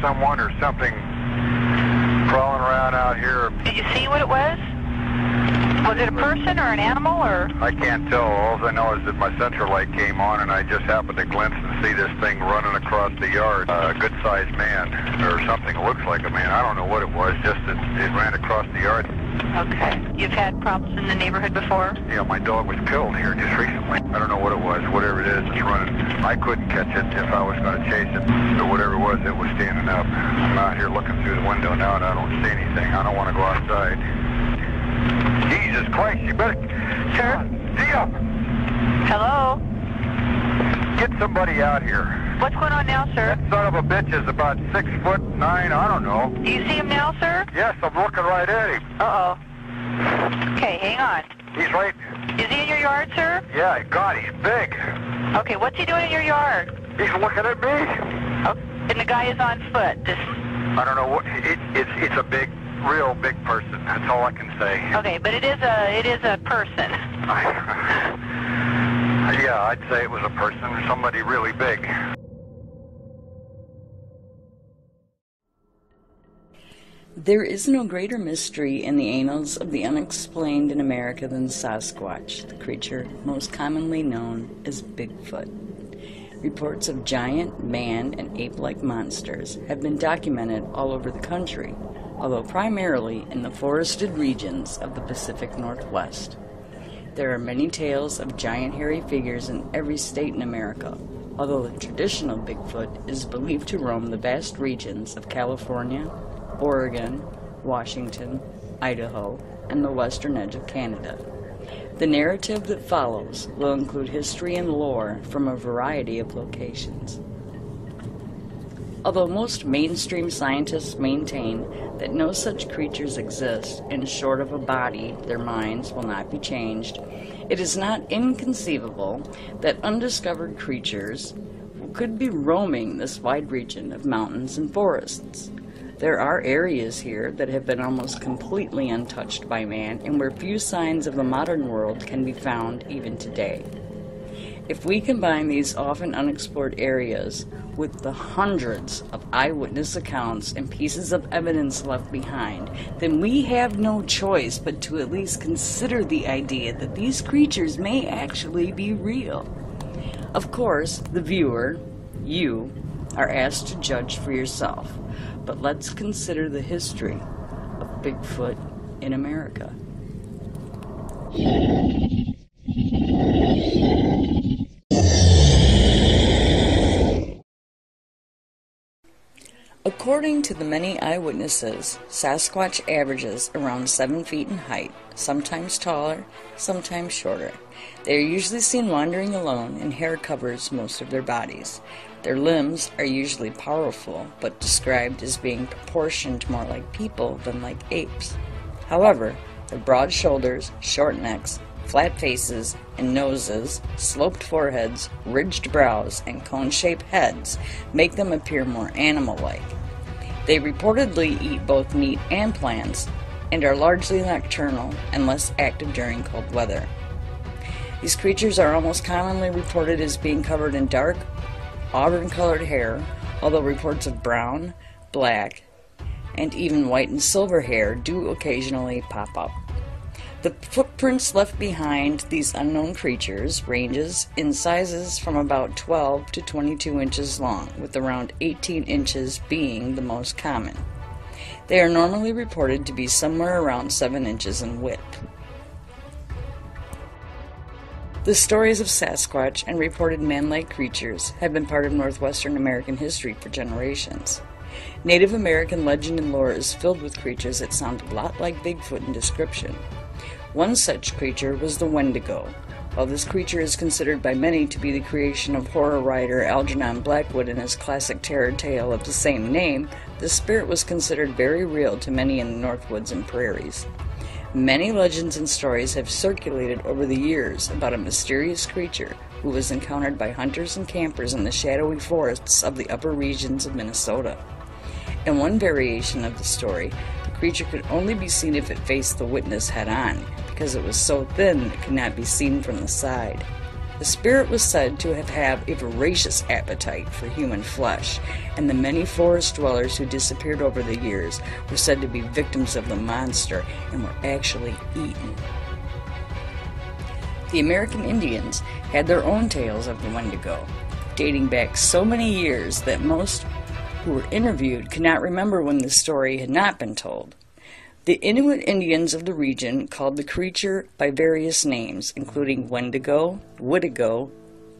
someone or something crawling around out here. Did you see what it was? Was it a person or an animal or? I can't tell. All I know is that my central light came on and I just happened to glimpse and see this thing running across the yard. A good-sized man or something. It looks like a man. I don't know what it was, just that it ran across the yard. Okay. You've had problems in the neighborhood before? Yeah, my dog was killed here just recently. I don't know what it was. Whatever it is, it's running. I couldn't catch it if I was going to chase it. So whatever it was standing up. I'm out here looking through the window now and I don't see anything. I don't want to go outside. Jesus Christ, you better... Sir? See ya! Hello? Get somebody out here. What's going on now, sir? That son of a bitch is about 6'9", I don't know. Do you see him now, sir? Yes, I'm looking right at him. Uh-oh. Okay, hang on. He's right... Is he in your yard, sir? Yeah, God, he's big. Okay, what's he doing in your yard? He's looking at me. Oh, and the guy is on foot. I don't know what... It's a big... real big person. That's all I can say. Okay, but it is a person. Yeah, I'd say it was a person, somebody really big. There is no greater mystery in the annals of the unexplained in America than Sasquatch, the creature most commonly known as Bigfoot. Reports of giant, man, and ape-like monsters have been documented all over the country, although primarily in the forested regions of the Pacific Northwest. There are many tales of giant hairy figures in every state in America, although the traditional Bigfoot is believed to roam the vast regions of California, Oregon, Washington, Idaho, and the western edge of Canada. The narrative that follows will include history and lore from a variety of locations. Although most mainstream scientists maintain that no such creatures exist, and short of a body, their minds will not be changed, it is not inconceivable that undiscovered creatures could be roaming this wide region of mountains and forests. There are areas here that have been almost completely untouched by man and where few signs of the modern world can be found even today. If we combine these often unexplored areas with the hundreds of eyewitness accounts and pieces of evidence left behind, then we have no choice but to at least consider the idea that these creatures may actually be real. Of course, the viewer, you, are asked to judge for yourself, but let's consider the history of Bigfoot in America. According to the many eyewitnesses, Sasquatch averages around 7 feet in height, sometimes taller, sometimes shorter. They are usually seen wandering alone, and hair covers most of their bodies. Their limbs are usually powerful, but described as being proportioned more like people than like apes. However, their broad shoulders, short necks, flat faces and noses, sloped foreheads, ridged brows, and cone-shaped heads make them appear more animal-like. They reportedly eat both meat and plants, and are largely nocturnal and less active during cold weather. These creatures are almost commonly reported as being covered in dark, auburn-colored hair, although reports of brown, black, and even white and silver hair do occasionally pop up. The footprints left behind these unknown creatures ranges in sizes from about 12 to 22 inches long, with around 18 inches being the most common. They are normally reported to be somewhere around 7 inches in width. The stories of Sasquatch and reported man-like creatures have been part of northwestern American history for generations. Native American legend and lore is filled with creatures that sound a lot like Bigfoot in description. One such creature was the Wendigo. While this creature is considered by many to be the creation of horror writer Algernon Blackwood in his classic terror tale of the same name, the spirit was considered very real to many in the Northwoods and prairies. Many legends and stories have circulated over the years about a mysterious creature who was encountered by hunters and campers in the shadowy forests of the upper regions of Minnesota. In one variation of the story, the creature could only be seen if it faced the witness head-on, because it was so thin it could not be seen from the side. The spirit was said to have a voracious appetite for human flesh, and the many forest dwellers who disappeared over the years were said to be victims of the monster and were actually eaten. The American Indians had their own tales of the Wendigo, dating back so many years that most who were interviewed could not remember when the story had not been told. The Inuit Indians of the region called the creature by various names, including Wendigo, Wittigo,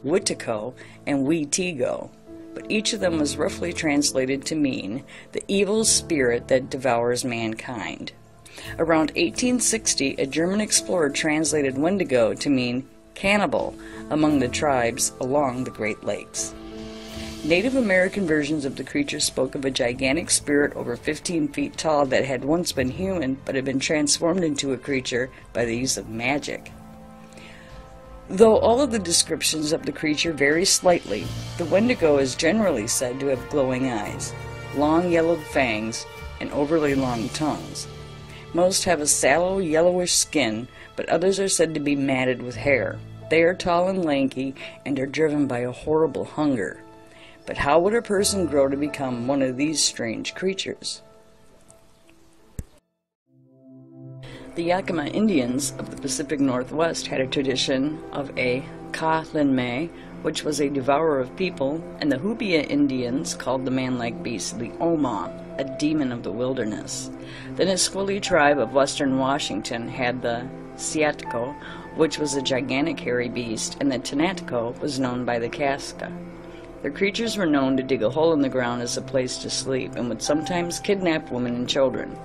Wittico, and Weetigo, but each of them was roughly translated to mean the evil spirit that devours mankind. Around 1860, a German explorer translated Wendigo to mean cannibal among the tribes along the Great Lakes. Native American versions of the creature spoke of a gigantic spirit over 15 feet tall that had once been human but had been transformed into a creature by the use of magic. Though all of the descriptions of the creature vary slightly, the Wendigo is generally said to have glowing eyes, long yellowed fangs, and overly long tongues. Most have a sallow yellowish skin, but others are said to be matted with hair. They are tall and lanky and are driven by a horrible hunger. But how would a person grow to become one of these strange creatures? The Yakima Indians of the Pacific Northwest had a tradition of a Ka-Lin-Me, which was a devourer of people, and the Hubia Indians called the man-like beast the Oma, a demon of the wilderness. The Nisqually tribe of western Washington had the Siatko, which was a gigantic hairy beast, and the Tenatco was known by the Casca. The creatures were known to dig a hole in the ground as a place to sleep, and would sometimes kidnap women and children.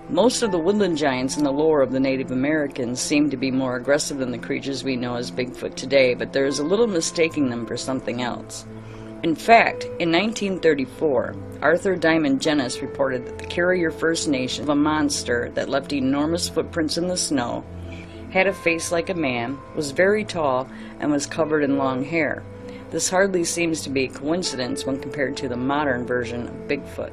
Most of the woodland giants in the lore of the Native Americans seem to be more aggressive than the creatures we know as Bigfoot today, but there is a little mistaking them for something else. In fact, in 1934, Arthur Diamond Jennis reported that the Carrier First Nation of a monster that left enormous footprints in the snow, had a face like a man, was very tall, and was covered in long hair. This hardly seems to be a coincidence when compared to the modern version of Bigfoot.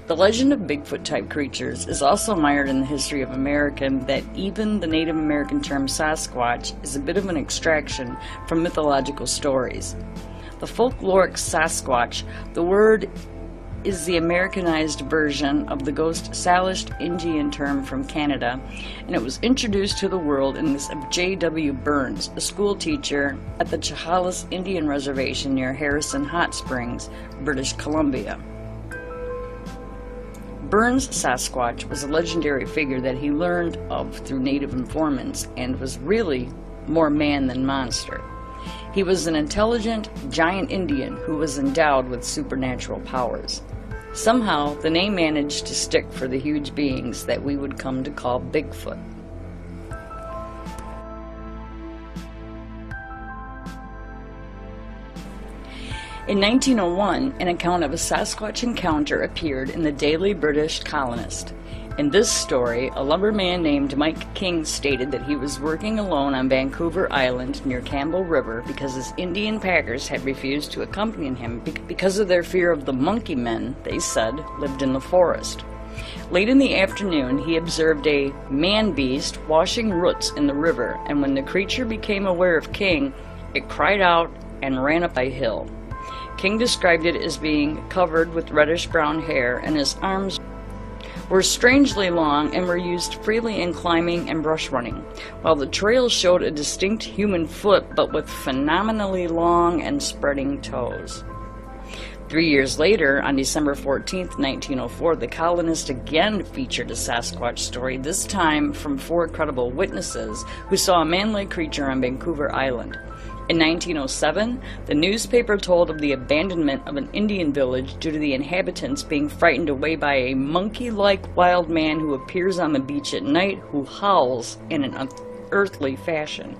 The legend of Bigfoot-type creatures is also mired in the history of America, that even the Native American term Sasquatch is a bit of an extraction from mythological stories. The folkloric Sasquatch, the word is the Americanized version of the ghost Salish Indian term from Canada, and it was introduced to the world in this of J.W. Burns, a school teacher at the Chehalis Indian Reservation near Harrison Hot Springs, British Columbia. Burns' Sasquatch was a legendary figure that he learned of through native informants and was really more man than monster. He was an intelligent, giant Indian who was endowed with supernatural powers. Somehow, the name managed to stick for the huge beings that we would come to call Bigfoot. In 1901, an account of a Sasquatch encounter appeared in the Daily British Colonist. In this story, a lumberman named Mike King stated that he was working alone on Vancouver Island near Campbell River because his Indian packers had refused to accompany him because of their fear of the monkey men, they said, lived in the forest. Late in the afternoon, he observed a man-beast washing roots in the river, and when the creature became aware of King, it cried out and ran up a hill. King described it as being covered with reddish-brown hair, and his arms were strangely long and were used freely in climbing and brush running, while the trail showed a distinct human foot but with phenomenally long and spreading toes. 3 years later, on December 14, 1904, the Colonist again featured a Sasquatch story, this time from 4 credible witnesses who saw a man-like creature on Vancouver Island. In 1907, the newspaper told of the abandonment of an Indian village due to the inhabitants being frightened away by a monkey-like wild man who appears on the beach at night who howls in an unearthly fashion.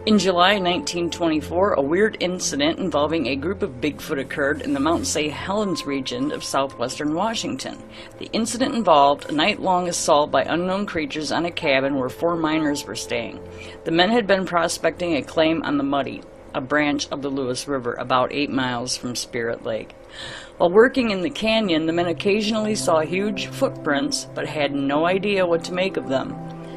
In July 1924, a weird incident involving a group of Bigfoot occurred in the Mount St. Helens region of southwestern Washington. The incident involved a night-long assault by unknown creatures on a cabin where 4 miners were staying. The men had been prospecting a claim on the Muddy, a branch of the Lewis River about 8 miles from Spirit Lake. While working in the canyon, the men occasionally saw huge footprints but had no idea what to make of them.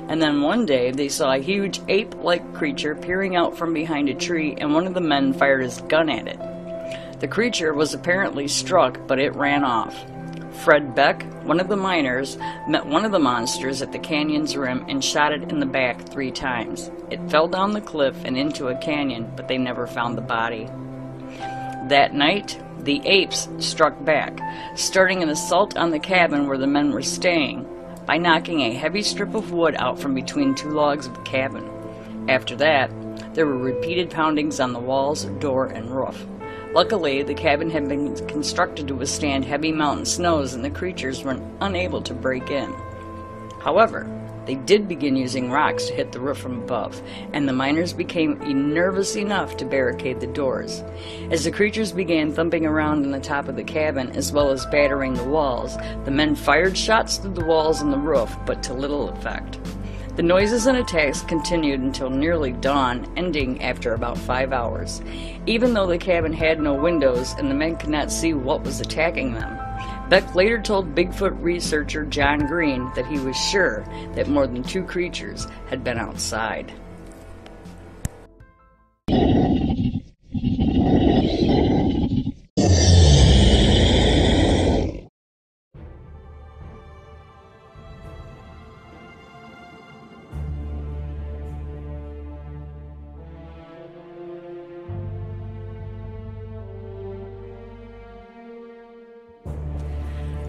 And then one day they saw a huge ape-like creature peering out from behind a tree, and one of the men fired his gun at it. The creature was apparently struck, but it ran off. Fred Beck, one of the miners, met one of the monsters at the canyon's rim and shot it in the back 3 times. It fell down the cliff and into a canyon, but they never found the body. That night, the apes struck back, starting an assault on the cabin where the men were staying by knocking a heavy strip of wood out from between 2 logs of the cabin. After that, there were repeated poundings on the walls, door, and roof. Luckily, the cabin had been constructed to withstand heavy mountain snows, and the creatures were unable to break in. However, they did begin using rocks to hit the roof from above, and the miners became nervous enough to barricade the doors. As the creatures began thumping around on the top of the cabin, as well as battering the walls, the men fired shots through the walls and the roof, but to little effect. The noises and attacks continued until nearly dawn, ending after about 5 hours. Even though the cabin had no windows and the men could not see what was attacking them, Beck later told Bigfoot researcher John Green that he was sure that more than 2 creatures had been outside.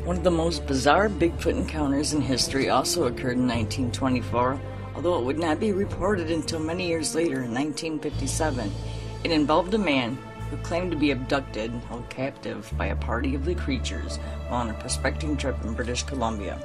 One of the most bizarre Bigfoot encounters in history also occurred in 1924, although it would not be reported until many years later in 1957. It involved a man who claimed to be abducted and held captive by a party of the creatures while on a prospecting trip in British Columbia.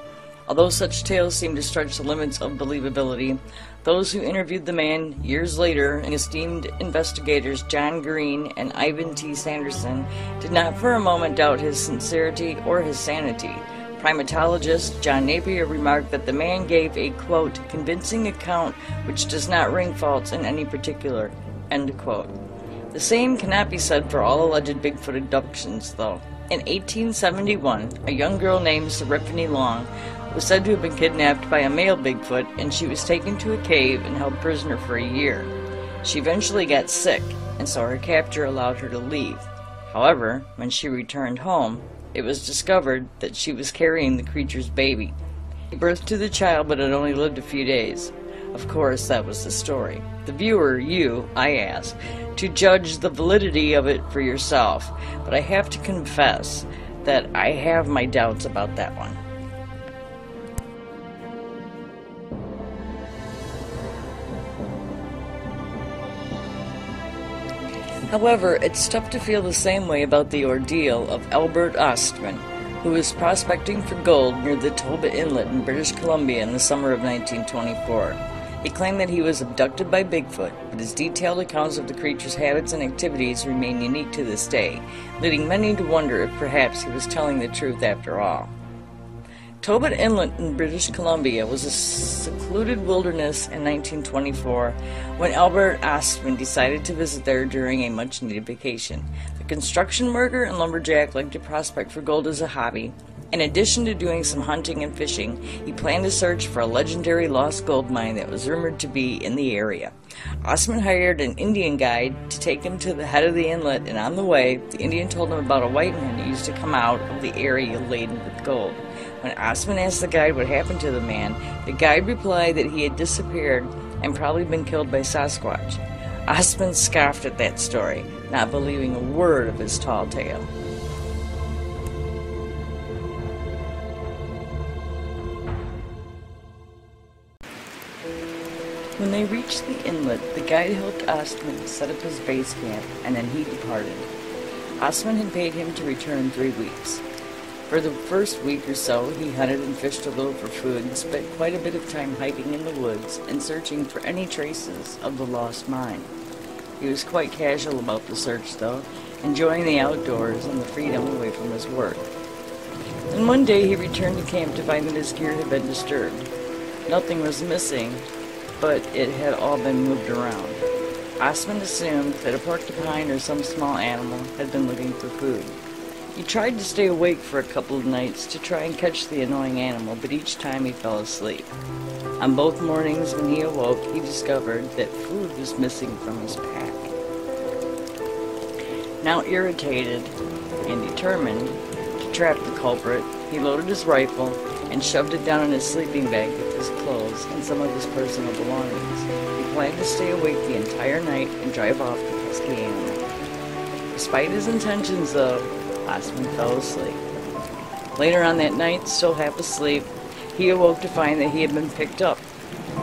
Although such tales seem to stretch the limits of believability, those who interviewed the man years later, esteemed investigators John Green and Ivan T. Sanderson, did not for a moment doubt his sincerity or his sanity. Primatologist John Napier remarked that the man gave a, quote, convincing account which does not ring false in any particular, end quote. The same cannot be said for all alleged Bigfoot abductions, though. In 1871, a young girl named Seraphine Long was said to have been kidnapped by a male Bigfoot, and she was taken to a cave and held prisoner for a year. She eventually got sick, and so her captor allowed her to leave. However, when she returned home, it was discovered that she was carrying the creature's baby. She birthed to the child, but it only lived a few days. Of course, that was the story. The viewer, you, I ask, to judge the validity of it for yourself, but I have to confess that I have my doubts about that one. However, it's tough to feel the same way about the ordeal of Albert Ostman, who was prospecting for gold near the Toba Inlet in British Columbia in the summer of 1924. He claimed that he was abducted by Bigfoot, but his detailed accounts of the creature's habits and activities remain unique to this day, leading many to wonder if perhaps he was telling the truth after all. Toba Inlet in British Columbia was a secluded wilderness in 1924 when Albert Ostman decided to visit there during a much-needed vacation. The construction worker and lumberjack liked to prospect for gold as a hobby. In addition to doing some hunting and fishing, he planned to search for a legendary lost gold mine that was rumored to be in the area. Ostman hired an Indian guide to take him to the head of the inlet, and on the way, the Indian told him about a white man who used to come out of the area laden with gold. When Ostman asked the guide what happened to the man, the guide replied that he had disappeared and probably been killed by Sasquatch. Ostman scoffed at that story, not believing a word of his tall tale. When they reached the inlet, the guide helped Ostman set up his base camp, and then he departed. Ostman had paid him to return in 3 weeks. For the first week or so, he hunted and fished a little for food and spent quite a bit of time hiking in the woods and searching for any traces of the lost mine. He was quite casual about the search, though, enjoying the outdoors and the freedom away from his work. Then one day he returned to camp to find that his gear had been disturbed. Nothing was missing, but it had all been moved around. Ostman assumed that a porcupine or some small animal had been looking for food. He tried to stay awake for a couple of nights to try and catch the annoying animal, but each time he fell asleep. On both mornings when he awoke, he discovered that food was missing from his pack. Now irritated and determined to trap the culprit, he loaded his rifle and shoved it down in his sleeping bag with his clothes and some of his personal belongings. He planned to stay awake the entire night and drive off the pesky animal. Despite his intentions, though, Osman fell asleep. Later on that night, still half asleep, he awoke to find that he had been picked up,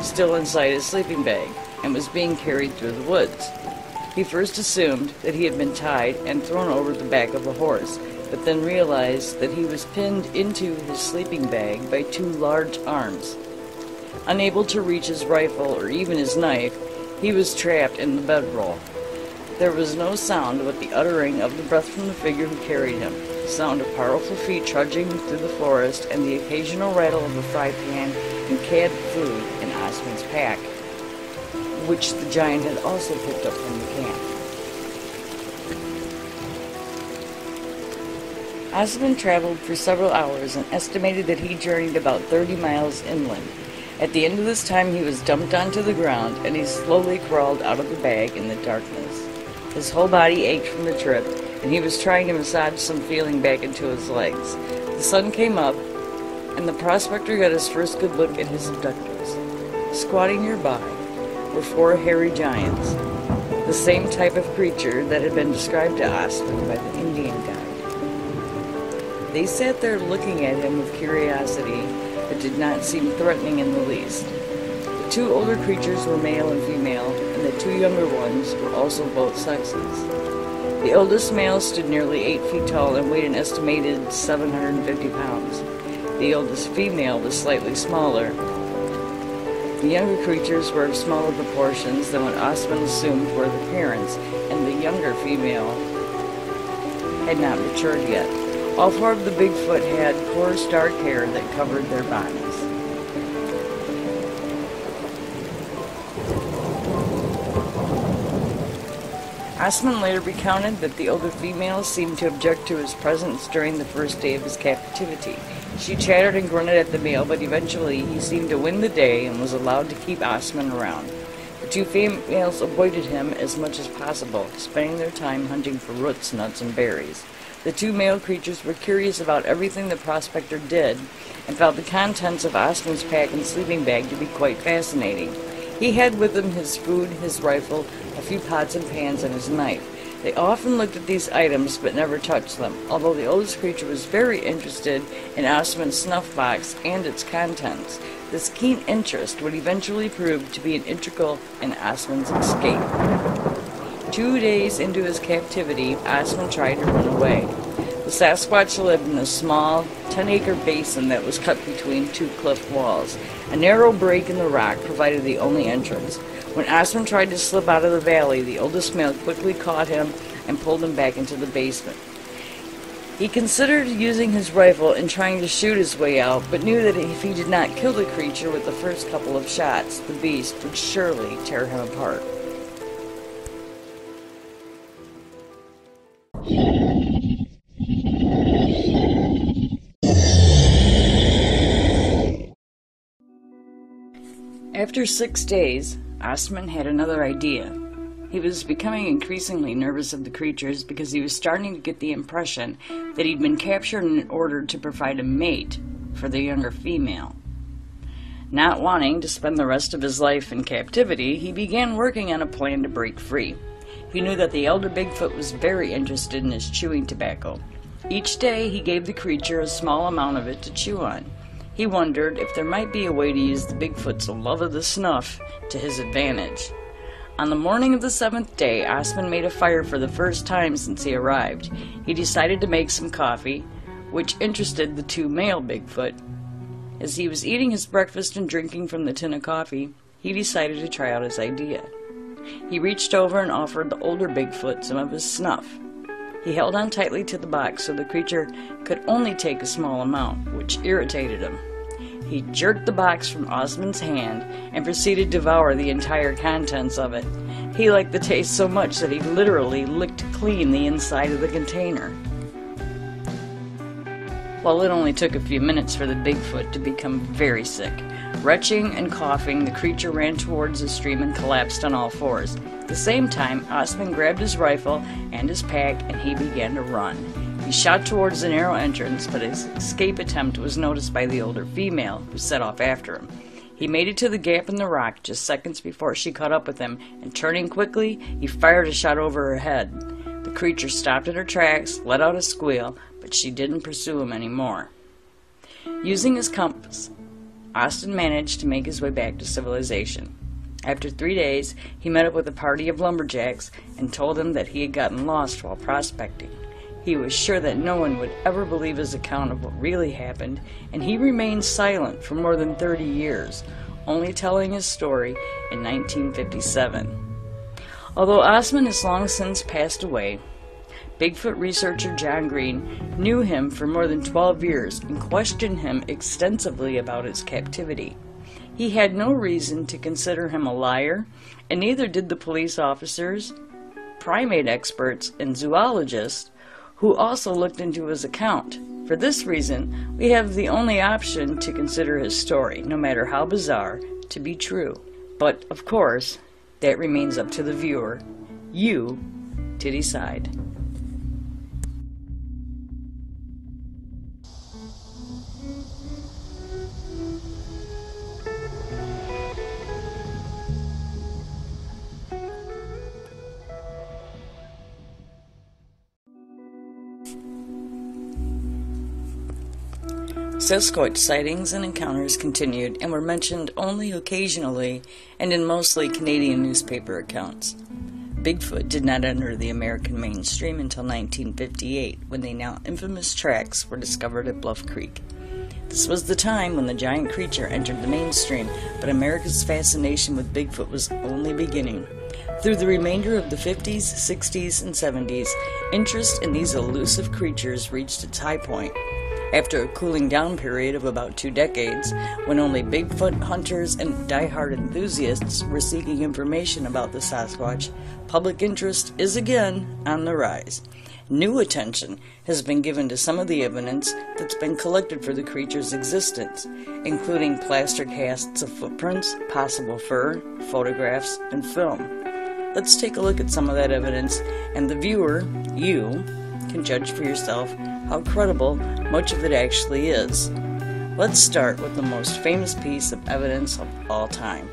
still inside his sleeping bag, and was being carried through the woods. He first assumed that he had been tied and thrown over the back of a horse, but then realized that he was pinned into his sleeping bag by two large arms. Unable to reach his rifle or even his knife, he was trapped in the bedroll. There was no sound but the uttering of the breath from the figure who carried him, the sound of powerful feet trudging through the forest, and the occasional rattle of a fry pan and canned food in Osman's pack, which the giant had also picked up from the camp. Osman traveled for several hours and estimated that he journeyed about 30 miles inland. At the end of this time, he was dumped onto the ground, and he slowly crawled out of the bag in the darkness. His whole body ached from the trip, and he was trying to massage some feeling back into his legs. The sun came up, and the prospector got his first good look at his abductors. Squatting nearby were four hairy giants, the same type of creature that had been described to Osman by the Indian guide. They sat there looking at him with curiosity, but did not seem threatening in the least. The two older creatures were male and female, and the two younger ones were also both sexes. The oldest male stood nearly 8 feet tall and weighed an estimated 750 pounds. The oldest female was slightly smaller. The younger creatures were of smaller proportions than what Osman assumed were the parents, and the younger female had not matured yet. All four of the Bigfoot had coarse dark hair that covered their bodies. Osman later recounted that the older female seemed to object to his presence during the first day of his captivity. She chattered and grunted at the male, but eventually he seemed to win the day and was allowed to keep Osman around. The two females avoided him as much as possible, spending their time hunting for roots, nuts, and berries. The two male creatures were curious about everything the prospector did and found the contents of Osman's pack and sleeping bag to be quite fascinating. He had with him his food, his rifle, a few pots and pans, and his knife. They often looked at these items but never touched them, although the oldest creature was very interested in Osman's snuff box and its contents. This keen interest would eventually prove to be an integral in Osman's escape. 2 days into his captivity, Osman tried to run away. The Sasquatch lived in a small, 10-acre basin that was cut between two cliff walls. A narrow break in the rock provided the only entrance. When Osman tried to slip out of the valley, the oldest male quickly caught him and pulled him back into the basement. He considered using his rifle and trying to shoot his way out, but knew that if he did not kill the creature with the first couple of shots, the beast would surely tear him apart. After 6 days, Osman had another idea. He was becoming increasingly nervous of the creatures because he was starting to get the impression that he'd been captured in order to provide a mate for the younger female. Not wanting to spend the rest of his life in captivity, he began working on a plan to break free. He knew that the elder Bigfoot was very interested in his chewing tobacco. Each day he gave the creature a small amount of it to chew on. He wondered if there might be a way to use the Bigfoot's love of the snuff to his advantage. On the morning of the 7th day, Osman made a fire for the first time since he arrived. He decided to make some coffee, which interested the two male Bigfoot. As he was eating his breakfast and drinking from the tin of coffee, he decided to try out his idea. He reached over and offered the older Bigfoot some of his snuff. He held on tightly to the box so the creature could only take a small amount, which irritated him. He jerked the box from Osman's hand and proceeded to devour the entire contents of it. He liked the taste so much that he literally licked clean the inside of the container. Well, it only took a few minutes for the Bigfoot to become very sick. Retching and coughing, the creature ran towards the stream and collapsed on all fours. At the same time, Osman grabbed his rifle and his pack, and he began to run. He shot towards the narrow entrance, but his escape attempt was noticed by the older female, who set off after him. He made it to the gap in the rock just seconds before she caught up with him, and turning quickly, he fired a shot over her head. The creature stopped in her tracks, let out a squeal, but she didn't pursue him anymore. Using his compass, Austin managed to make his way back to civilization. After 3 days, he met up with a party of lumberjacks and told them that he had gotten lost while prospecting. He was sure that no one would ever believe his account of what really happened, and he remained silent for more than 30 years, only telling his story in 1957. Although Osman has long since passed away, Bigfoot researcher John Green knew him for more than 12 years and questioned him extensively about his captivity. He had no reason to consider him a liar, and neither did the police officers, primate experts, and zoologists who also looked into his account. For this reason, we have the only option to consider his story, no matter how bizarre, to be true. But, of course, that remains up to the viewer, you, to decide. Sasquatch sightings and encounters continued and were mentioned only occasionally and in mostly Canadian newspaper accounts. Bigfoot did not enter the American mainstream until 1958, when the now infamous tracks were discovered at Bluff Creek. This was the time when the giant creature entered the mainstream, but America's fascination with Bigfoot was only beginning. Through the remainder of the 50s, 60s, and 70s, interest in these elusive creatures reached its high point. After a cooling down period of about 2 decades, when only Bigfoot hunters and die-hard enthusiasts were seeking information about the Sasquatch, public interest is again on the rise. New attention has been given to some of the evidence that's been collected for the creature's existence, including plaster casts of footprints, possible fur, photographs, and film. Let's take a look at some of that evidence, and the viewer, you, can judge for yourself how credible much of it actually is. Let's start with the most famous piece of evidence of all time.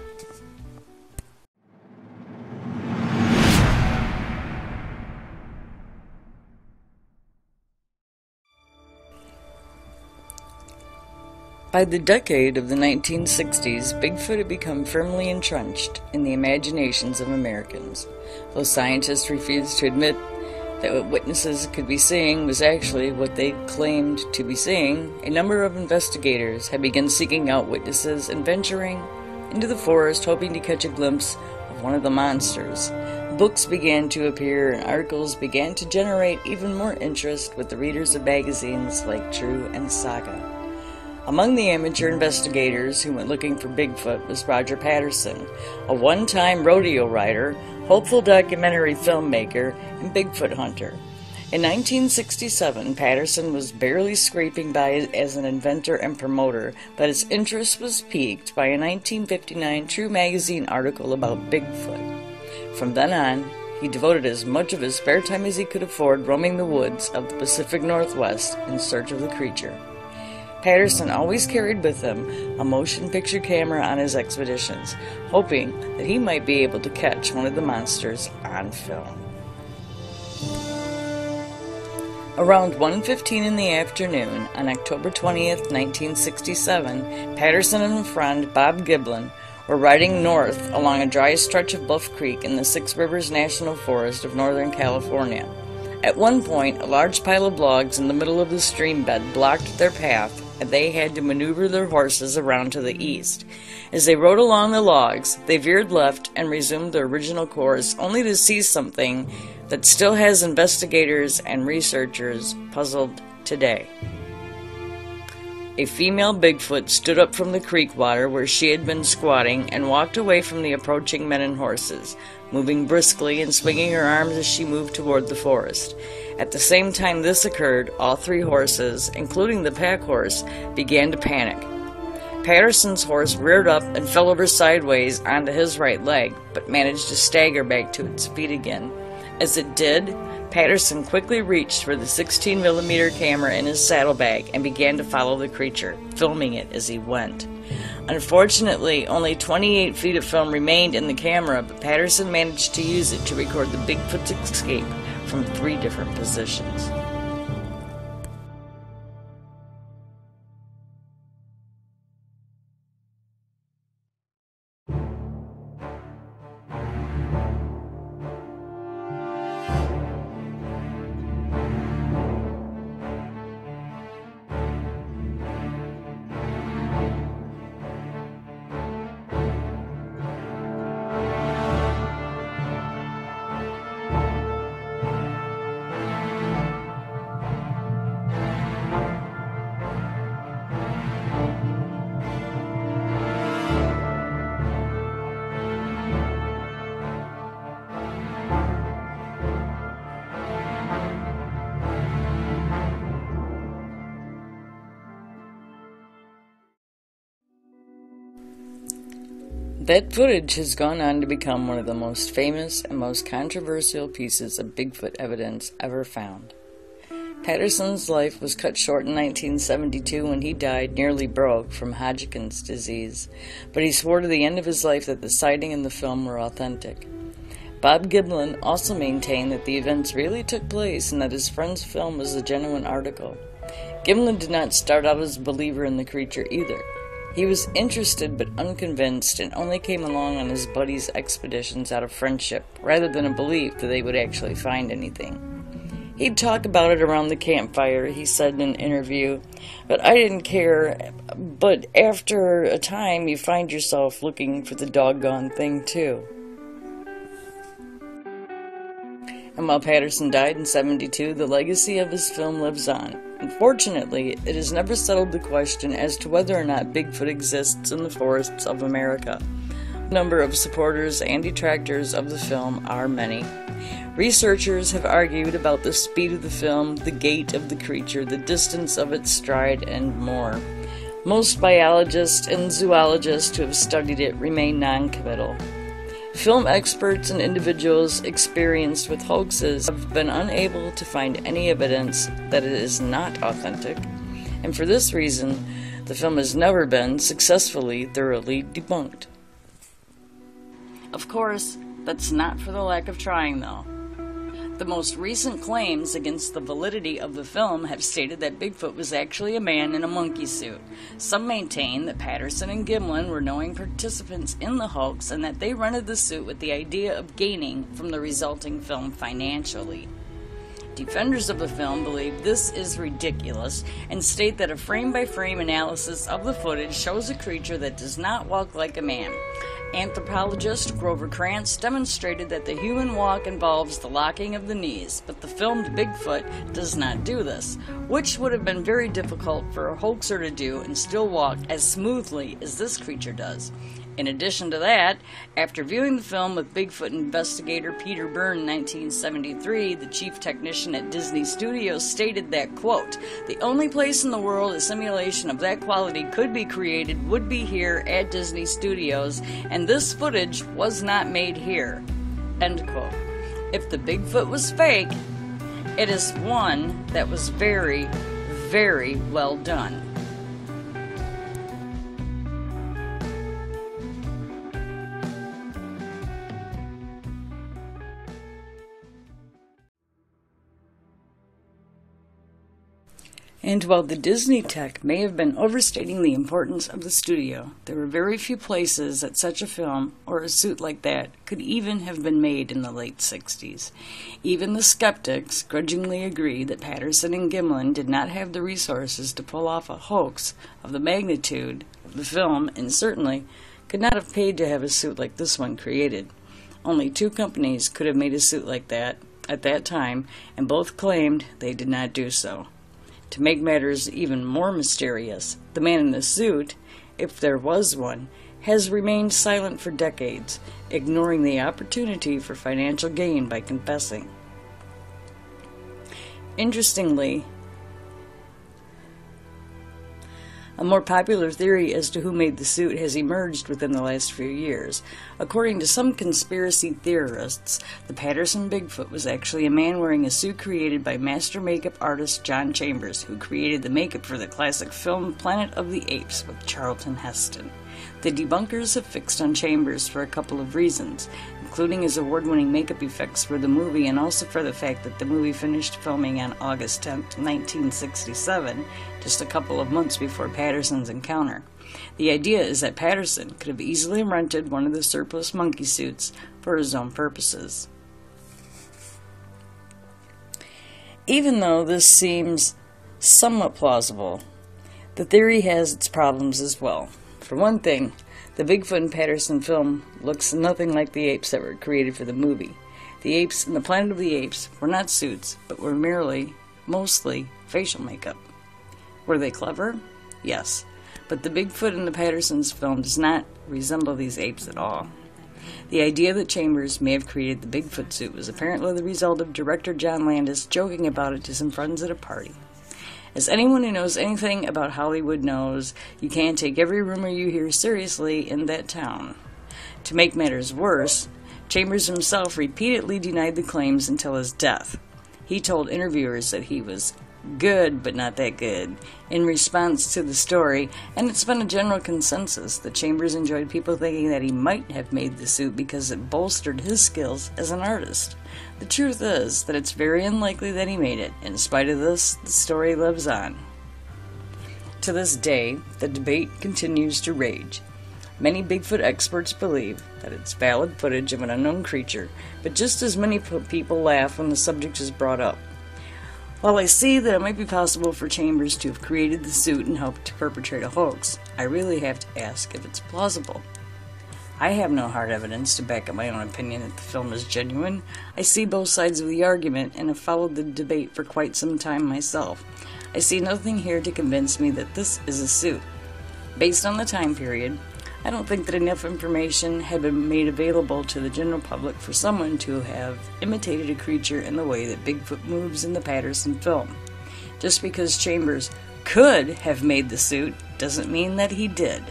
By the decade of the 1960s, Bigfoot had become firmly entrenched in the imaginations of Americans. Though scientists refused to admit that what witnesses could be seeing was actually what they claimed to be seeing, a number of investigators had begun seeking out witnesses and venturing into the forest hoping to catch a glimpse of one of the monsters. Books began to appear and articles began to generate even more interest with the readers of magazines like True and Saga. Among the amateur investigators who went looking for Bigfoot was Roger Patterson, a one-time rodeo rider, hopeful documentary filmmaker, and Bigfoot hunter. In 1967, Patterson was barely scraping by as an inventor and promoter, but his interest was piqued by a 1959 True magazine article about Bigfoot. From then on, he devoted as much of his spare time as he could afford roaming the woods of the Pacific Northwest in search of the creature. Patterson always carried with him a motion picture camera on his expeditions, hoping that he might be able to catch one of the monsters on film. Around 1:15 in the afternoon on October 20th, 1967, Patterson and a friend, Bob Giblin, were riding north along a dry stretch of Bluff Creek in the Six Rivers National Forest of Northern California. At one point, a large pile of logs in the middle of the stream bed blocked their path, and they had to maneuver their horses around to the east. As they rode along the logs, they veered left and resumed their original course, only to see something that still has investigators and researchers puzzled today. A female Bigfoot stood up from the creek water where she had been squatting and walked away from the approaching men and horses, moving briskly and swinging her arms as she moved toward the forest. At the same time this occurred, all three horses, including the pack horse, began to panic. Patterson's horse reared up and fell over sideways onto his right leg, but managed to stagger back to its feet again. As it did, Patterson quickly reached for the 16mm camera in his saddlebag and began to follow the creature, filming it as he went. Unfortunately, only 28 feet of film remained in the camera, but Patterson managed to use it to record the Bigfoot's escape from 3 different positions. That footage has gone on to become one of the most famous and most controversial pieces of Bigfoot evidence ever found. Patterson's life was cut short in 1972 when he died nearly broke from Hodgkin's disease, but he swore to the end of his life that the sighting and the film were authentic. Bob Giblin also maintained that the events really took place and that his friend's film was a genuine article. Giblin did not start out as a believer in the creature either. He was interested but unconvinced and only came along on his buddies' expeditions out of friendship, rather than a belief that they would actually find anything. He'd talk about it around the campfire, he said in an interview, but I didn't care, but after a time you find yourself looking for the doggone thing too. And while Patterson died in '72, the legacy of his film lives on. Unfortunately, it has never settled the question as to whether or not Bigfoot exists in the forests of America. The number of supporters and detractors of the film are many. Researchers have argued about the speed of the film, the gait of the creature, the distance of its stride, and more. Most biologists and zoologists who have studied it remain non-committal. Film experts and individuals experienced with hoaxes have been unable to find any evidence that it is not authentic, and for this reason, the film has never been successfully thoroughly debunked. Of course, that's not for the lack of trying, though. The most recent claims against the validity of the film have stated that Bigfoot was actually a man in a monkey suit. Some maintain that Patterson and Giblin were knowing participants in the hoax and that they rented the suit with the idea of gaining from the resulting film financially. Defenders of the film believe this is ridiculous and state that a frame-by-frame analysis of the footage shows a creature that does not walk like a man. Anthropologist Grover Krantz demonstrated that the human walk involves the locking of the knees, but the filmed Bigfoot does not do this, which would have been very difficult for a hoaxer to do and still walk as smoothly as this creature does. In addition to that, after viewing the film with Bigfoot investigator Peter Byrne in 1973, the chief technician at Disney Studios stated that, quote, "The only place in the world a simulation of that quality could be created would be here at Disney Studios, and this footage was not made here," end quote. If the Bigfoot was fake, it is one that was very, very well done. And while the Disney tech may have been overstating the importance of the studio, there were very few places that such a film, or a suit like that, could even have been made in the late 60s. Even the skeptics grudgingly agree that Patterson and Giblin did not have the resources to pull off a hoax of the magnitude of the film, and certainly could not have paid to have a suit like this one created. Only 2 companies could have made a suit like that at that time, and both claimed they did not do so. To make matters even more mysterious, the man in the suit, if there was one, has remained silent for decades, ignoring the opportunity for financial gain by confessing. Interestingly, a more popular theory as to who made the suit has emerged within the last few years. According to some conspiracy theorists, the Patterson Bigfoot was actually a man wearing a suit created by master makeup artist John Chambers, who created the makeup for the classic film Planet of the Apes with Charlton Heston. The debunkers have fixed on Chambers for a couple of reasons, including his award-winning makeup effects for the movie and also for the fact that the movie finished filming on August 10, 1967, just a couple of months before Patterson's encounter. The idea is that Patterson could have easily rented one of the surplus monkey suits for his own purposes. Even though this seems somewhat plausible, the theory has its problems as well. For one thing, the Bigfoot in Patterson film looks nothing like the apes that were created for the movie. The apes in the Planet of the Apes were not suits, but were mostly facial makeup. Were they clever? Yes. But the Bigfoot in the Patterson's film does not resemble these apes at all. The idea that Chambers may have created the Bigfoot suit was apparently the result of director John Landis joking about it to some friends at a party. As anyone who knows anything about Hollywood knows, you can't take every rumor you hear seriously in that town. To make matters worse, Chambers himself repeatedly denied the claims until his death. He told interviewers that he was good, but not that good, in response to the story, and it's been a general consensus that Chambers enjoyed people thinking that he might have made the suit because it bolstered his skills as an artist. The truth is that it's very unlikely that he made it. In spite of this, the story lives on. To this day, the debate continues to rage. Many Bigfoot experts believe that it's valid footage of an unknown creature, but just as many people laugh when the subject is brought up. While I see that it might be possible for Chambers to have created the suit and helped to perpetrate a hoax, I really have to ask if it's plausible. I have no hard evidence to back up my own opinion that the film is genuine. I see both sides of the argument and have followed the debate for quite some time myself. I see nothing here to convince me that this is a suit. Based on the time period, I don't think that enough information had been made available to the general public for someone to have imitated a creature in the way that Bigfoot moves in the Patterson film. Just because Chambers could have made the suit doesn't mean that he did.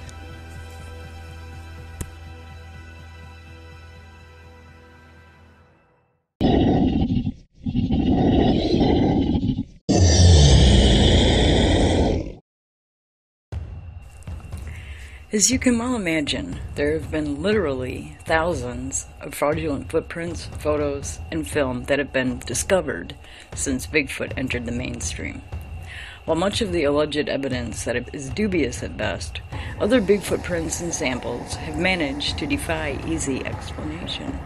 As you can well imagine, there have been literally thousands of fraudulent footprints, photos, and film that have been discovered since Bigfoot entered the mainstream. While much of the alleged evidence that is dubious at best, other Bigfoot prints and samples have managed to defy easy explanation.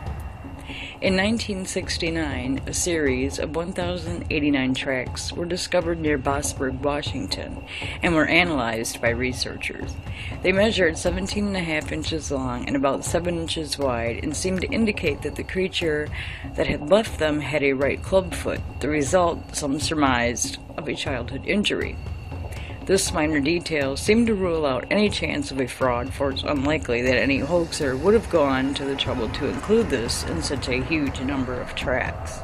In 1969, a series of 1,089 tracks were discovered near Bossburg, Washington, and were analyzed by researchers. They measured 17.5 inches long and about 7 inches wide and seemed to indicate that the creature that had left them had a right clubfoot, the result, some surmised, of a childhood injury. This minor detail seemed to rule out any chance of a fraud, for it's unlikely that any hoaxer would have gone to the trouble to include this in such a huge number of tracks.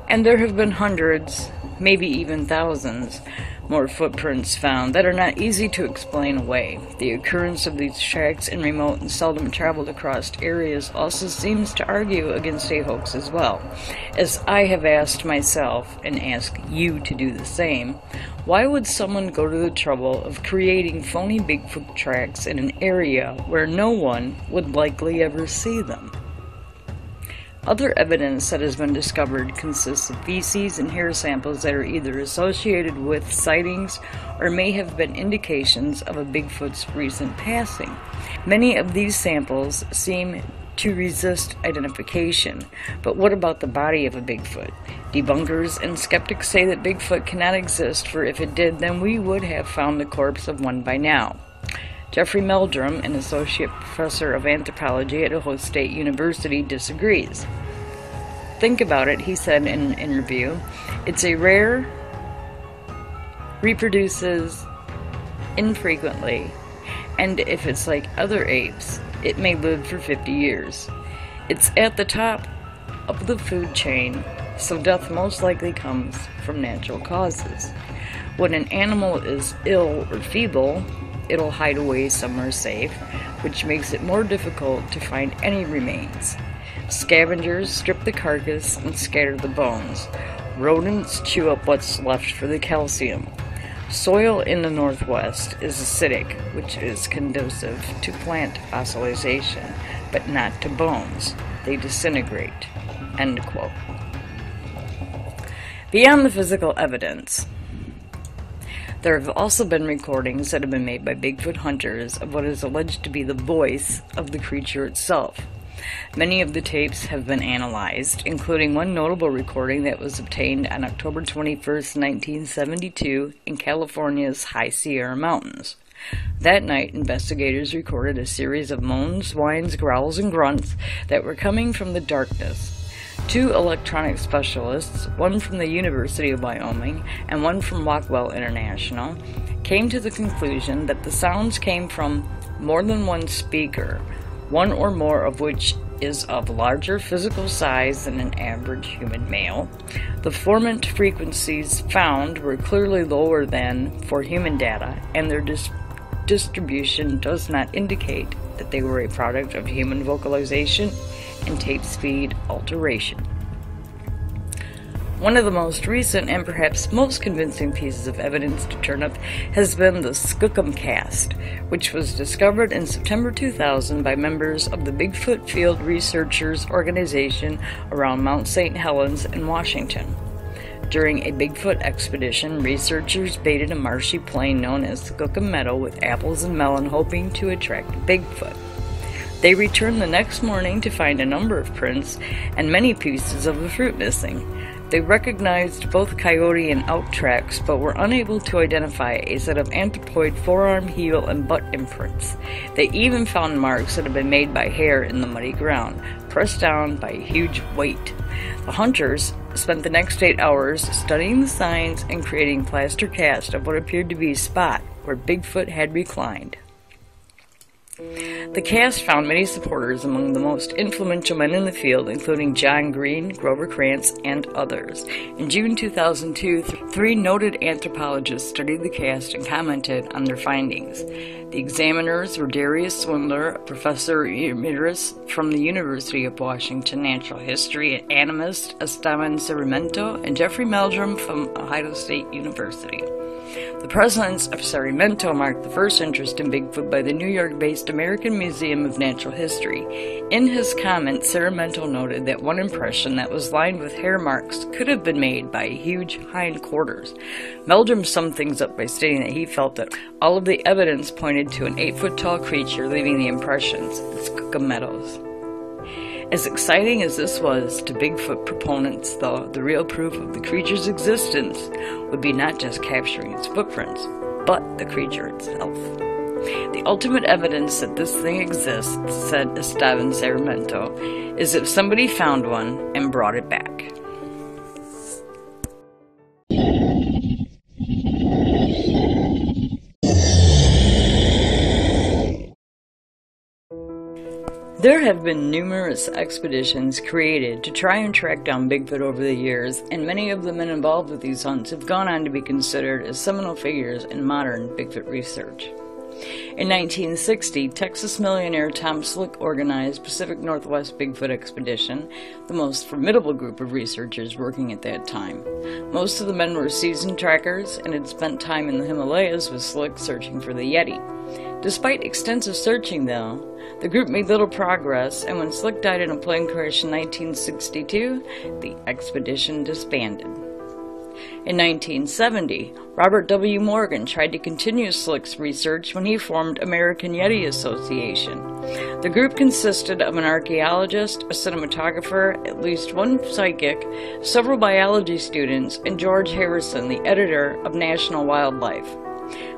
And there have been hundreds, maybe even thousands, more footprints found that are not easy to explain away. The occurrence of these tracks in remote and seldom traveled across areas also seems to argue against a hoax as well. As I have asked myself, and ask you to do the same, why would someone go to the trouble of creating phony Bigfoot tracks in an area where no one would likely ever see them? Other evidence that has been discovered consists of feces and hair samples that are either associated with sightings or may have been indications of a Bigfoot's recent passing. Many of these samples seem to resist identification, but what about the body of a Bigfoot? Debunkers and skeptics say that Bigfoot cannot exist, for if it did, then we would have found the corpse of one by now. Jeffrey Meldrum, an associate professor of anthropology at Ohio State University, disagrees. Think about it, he said in an interview. It's a rare reproduces infrequently, and if it's like other apes, it may live for 50 years. It's at the top of the food chain, so death most likely comes from natural causes. When an animal is ill or feeble, it'll hide away somewhere safe, which makes it more difficult to find any remains. Scavengers strip the carcass and scatter the bones. Rodents chew up what's left for the calcium. Soil in the Northwest is acidic, which is conducive to plant fossilization, but not to bones. They disintegrate. End quote. Beyond the physical evidence, there have also been recordings that have been made by Bigfoot hunters of what is alleged to be the voice of the creature itself. Many of the tapes have been analyzed, including one notable recording that was obtained on October 21, 1972, in California's High Sierra Mountains. That night, investigators recorded a series of moans, whines, growls, and grunts that were coming from the darkness. Two electronic specialists, one from the University of Wyoming and one from Rockwell International, came to the conclusion that the sounds came from more than one speaker, one or more of which is of larger physical size than an average human male. The formant frequencies found were clearly lower than for human data, and their distribution does not indicate that they were a product of human vocalization and tape speed alteration. One of the most recent and perhaps most convincing pieces of evidence to turn up has been the Skookum cast, which was discovered in September 2000 by members of the Bigfoot Field Researchers Organization around Mount St. Helens in Washington. During a Bigfoot expedition, researchers baited a marshy plain known as the Skookum Meadow with apples and melon, hoping to attract Bigfoot. They returned the next morning to find a number of prints and many pieces of the fruit missing. They recognized both coyote and elk tracks, but were unable to identify a set of anthropoid forearm, heel, and butt imprints. They even found marks that had been made by hair in the muddy ground, pressed down by a huge weight. The hunters spent the next 8 hours studying the signs and creating plaster cast of what appeared to be a spot where Bigfoot had reclined. The cast found many supporters among the most influential men in the field, including John Green, Grover Krantz, and others. In June 2002, three noted anthropologists studied the cast and commented on their findings. The examiners were Darius Swindler, a professor emeritus from the University of Washington Natural History, animist Esteban Sarmiento, and Jeffrey Meldrum from Ohio State University. The presence of Sarmiento marked the first interest in Bigfoot by the New York-based American Museum of Natural History. In his comment, Sarmiento noted that one impression that was lined with hair marks could have been made by huge hindquarters. Meldrum summed things up by stating that he felt that all of the evidence pointed to an 8-foot-tall creature leaving the impressions in Skookum Meadows. As exciting as this was to Bigfoot proponents, though, the real proof of the creature's existence would be not just capturing its footprints, but the creature itself. The ultimate evidence that this thing exists, said Esteban Sarmiento, is if somebody found one and brought it back. There have been numerous expeditions created to try and track down Bigfoot over the years, and many of the men involved with these hunts have gone on to be considered as seminal figures in modern Bigfoot research. In 1960, Texas millionaire Tom Slick organized Pacific Northwest Bigfoot Expedition, the most formidable group of researchers working at that time. Most of the men were seasoned trackers and had spent time in the Himalayas with Slick searching for the Yeti. Despite extensive searching, though, the group made little progress, and when Slick died in a plane crash in 1962, the expedition disbanded. In 1970, Robert W. Morgan tried to continue Slick's research when he formed American Yeti Association. The group consisted of an archaeologist, a cinematographer, at least one psychic, several biology students, and George Harrison, the editor of National Wildlife.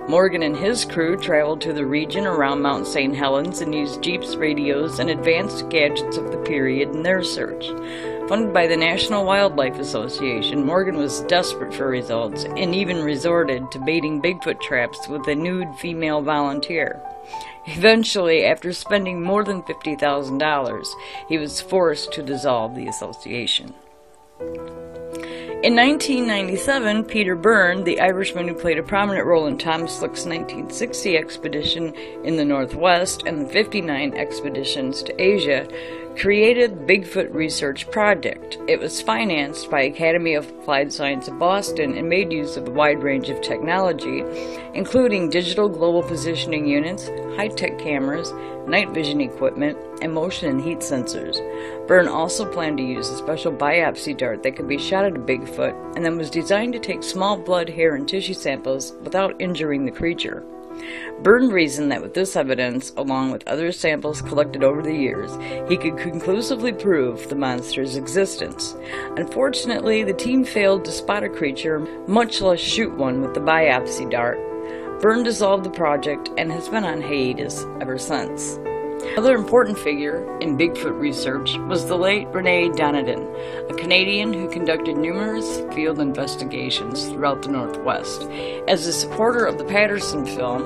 Morgan and his crew traveled to the region around Mount St. Helens and used jeeps, radios, and advanced gadgets of the period in their search. Funded by the National Wildlife Association, Morgan was desperate for results and even resorted to baiting Bigfoot traps with a nude female volunteer. Eventually, after spending more than $50,000, he was forced to dissolve the association. In 1997, Peter Byrne, the Irishman who played a prominent role in Tom Slick's 1960 expedition in the Northwest and the 59 expeditions to Asia, created the Bigfoot Research Project. It was financed by Academy of Applied Science of Boston and made use of a wide range of technology, including digital global positioning units, high-tech cameras, night vision equipment, and motion and heat sensors. Byrne also planned to use a special biopsy dart that could be shot at a Bigfoot and then was designed to take small blood, hair, and tissue samples without injuring the creature. Byrne reasoned that with this evidence, along with other samples collected over the years, he could conclusively prove the monster's existence. Unfortunately, the team failed to spot a creature, much less shoot one with the biopsy dart. Byrne dissolved the project and has been on hiatus ever since. Another important figure in Bigfoot research was the late Rene Dahadan, a Canadian who conducted numerous field investigations throughout the Northwest. As a supporter of the Patterson film,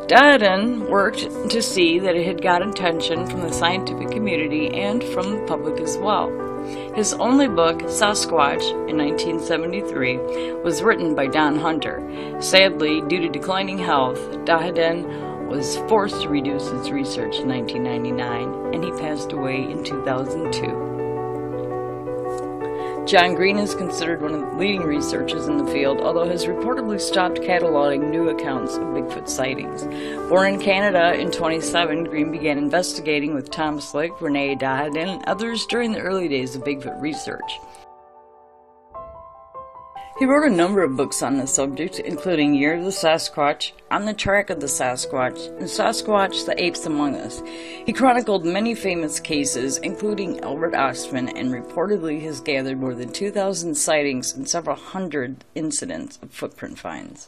Dahadan worked to see that it had got attention from the scientific community and from the public as well. His only book, Sasquatch, in 1973, was written by Don Hunter. Sadly, due to declining health, Dahadan was forced to reduce his research in 1999, and he passed away in 2002. John Green is considered one of the leading researchers in the field, although has reportedly stopped cataloging new accounts of Bigfoot sightings. Born in Canada in 1927, Green began investigating with Tom Slick, Rene Dahadan, and others during the early days of Bigfoot research. He wrote a number of books on the subject, including Year of the Sasquatch, On the Track of the Sasquatch, and Sasquatch, the Apes Among Us. He chronicled many famous cases, including Albert Ostman, and reportedly has gathered more than 2,000 sightings and several hundred incidents of footprint finds.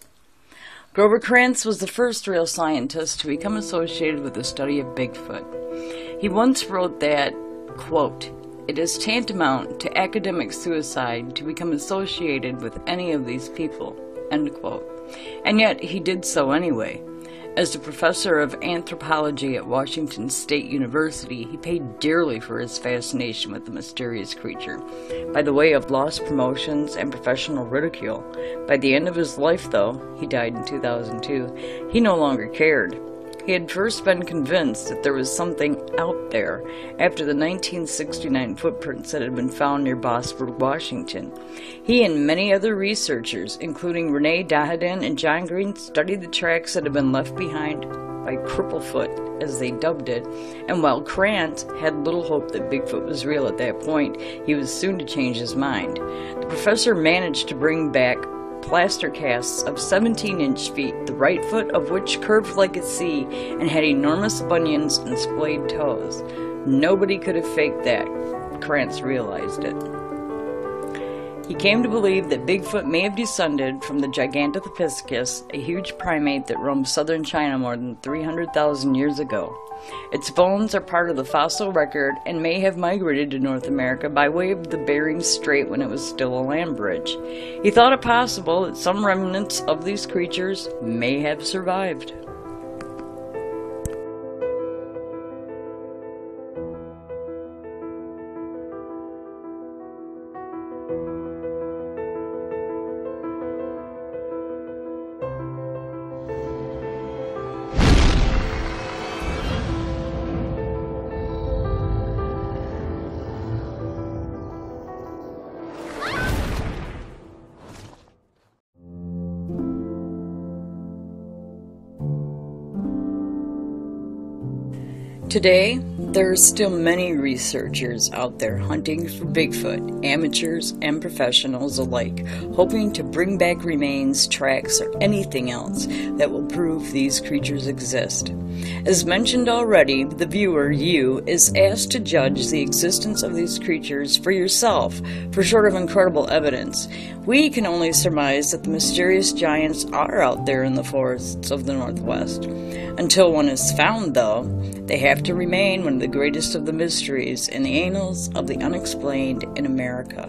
Grover Krantz was the first real scientist to become associated with the study of Bigfoot. He once wrote that, quote, "It is tantamount to academic suicide to become associated with any of these people," end quote. And yet he did so anyway. As a professor of anthropology at Washington State University, he paid dearly for his fascination with the mysterious creature, by the way of lost promotions and professional ridicule. By the end of his life, though, he died in 2002, he no longer cared. He had first been convinced that there was something out there after the 1969 footprints that had been found near Bossburg, Washington. He and many other researchers, including Rene Dahadan and John Green, studied the tracks that had been left behind by Cripplefoot, as they dubbed it, and while Krantz had little hope that Bigfoot was real at that point, he was soon to change his mind. The professor managed to bring back plaster casts of 17-inch feet, the right foot of which curved like a C and had enormous bunions and splayed toes. Nobody could have faked that. Krantz realized it. He came to believe that Bigfoot may have descended from the Gigantopithecus, a huge primate that roamed southern China more than 300,000 years ago. Its bones are part of the fossil record and may have migrated to North America by way of the Bering Strait when it was still a land bridge. He thought it possible that some remnants of these creatures may have survived. Today, there are still many researchers out there hunting for Bigfoot, amateurs and professionals alike, hoping to bring back remains, tracks, or anything else that will prove these creatures exist. As mentioned already, the viewer, you, is asked to judge the existence of these creatures for yourself, for short of incredible evidence. We can only surmise that the mysterious giants are out there in the forests of the Northwest. Until one is found, though, They have to remain one of the greatest of the mysteries in the annals of the unexplained in America.